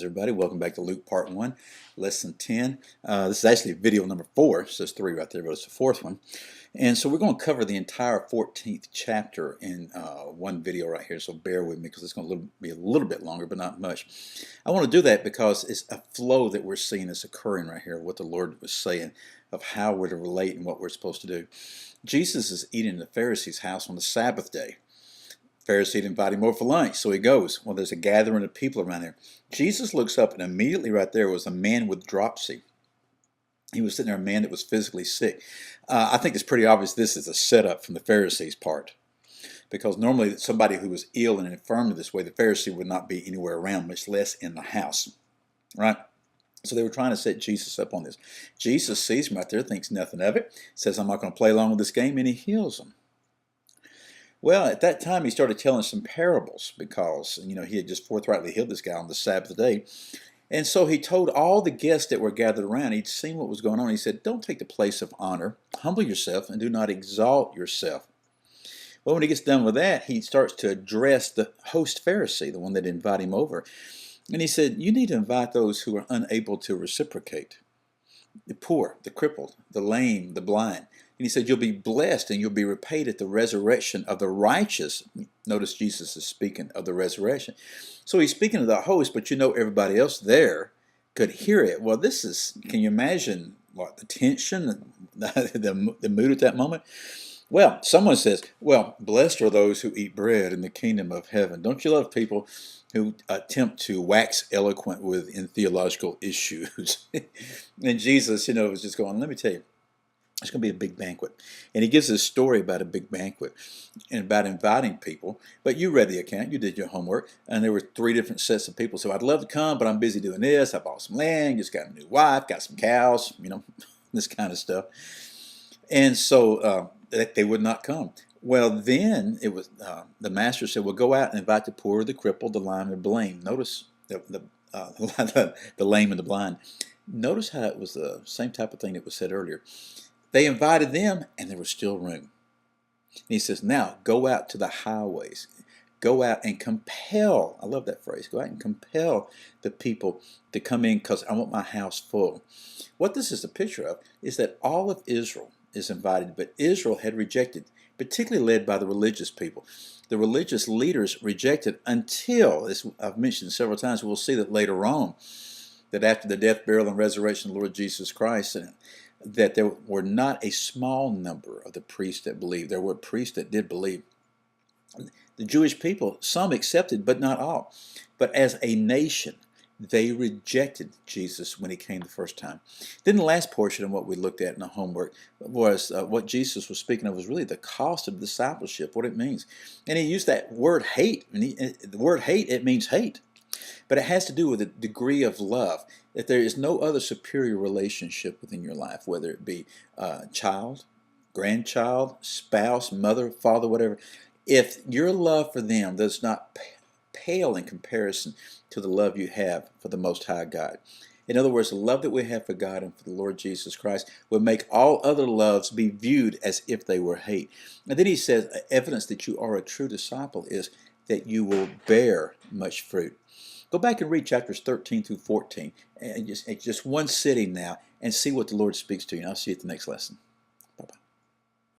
Everybody, welcome back to Luke Part 1, Lesson 10. This is actually video number 4. It says 3 right there, but it's the fourth one. And so we're going to cover the entire 14th chapter in one video right here, so bear with me because it's going to be a little bit longer, but not much. I want to do that because it's a flow that we're seeing that's occurring right here, what the Lord was saying of how we're to relate and what we're supposed to do. Jesus is eating in the Pharisees' house on the Sabbath day. Pharisee invited him over for lunch, so he goes. Well, there's a gathering of people around there. Jesus looks up, and immediately right there was a man with dropsy. He was sitting there, a man that was physically sick. I think it's pretty obvious this is a setup from the Pharisees' part, because normally somebody who was ill and infirm in this way, the Pharisee would not be anywhere around, much less in the house, right? So they were trying to set Jesus up on this. Jesus sees him right there, thinks nothing of it, says, I'm not going to play along with this game, and he heals him. Well, at that time, he started telling some parables because, he had just forthrightly healed this guy on the Sabbath day. And so he told all the guests that were gathered around, he'd seen what was going on. He said, don't take the place of honor. Humble yourself and do not exalt yourself. Well, when he gets done with that, he starts to address the host Pharisee, the one that invited him over. And he said, you need to invite those who are unable to reciprocate. The poor, the crippled, the lame, the blind. And he said, you'll be blessed and you'll be repaid at the resurrection of the righteous. Notice Jesus is speaking of the resurrection. So he's speaking to the host, but everybody else there could hear it. Well, can you imagine what the tension, the mood at that moment? Well, someone says, well, blessed are those who eat bread in the kingdom of heaven. Don't you love people who attempt to wax eloquent in theological issues? And Jesus, was just going, let me tell you, it's going to be a big banquet. And he gives this story about a big banquet and about inviting people. But you read the account, you did your homework, and there were 3 different sets of people. So I'd love to come, but I'm busy doing this. I bought some land, just got a new wife, got some cows, this kind of stuff. And so they would not come. Well, then it was the master said, well, go out and invite the poor, the crippled, the lame, and the blind. Notice the lame and the blind. Notice how it was the same type of thing that was said earlier. They invited them, and there was still room. And he says, now go out to the highways. Go out and compel, I love that phrase, go out and compel the people to come in because I want my house full. What this is a picture of is that all of Israel is invited, but Israel had rejected, particularly led by the religious people. The religious leaders rejected until, as I've mentioned several times, we'll see that later on, that after the death, burial, and resurrection of the Lord Jesus Christ, that there were not a small number of the priests that believed. There were priests that did believe. The Jewish people, some accepted, but not all. But as a nation, they rejected Jesus when he came the first time. Then the last portion of what we looked at in the homework was what Jesus was speaking of was really the cost of discipleship, what it means. And he used that word hate. And the word hate, it means hate. But it has to do with a degree of love, that there is no other superior relationship within your life, whether it be child, grandchild, spouse, mother, father, whatever. If your love for them does not pale in comparison to the love you have for the Most High God. In other words, the love that we have for God and for the Lord Jesus Christ will make all other loves be viewed as if they were hate. And then he says, evidence that you are a true disciple is that you will bear much fruit. Go back and read chapters 13 through 14, and just one sitting now, and see what the Lord speaks to you. And I'll see you at the next lesson.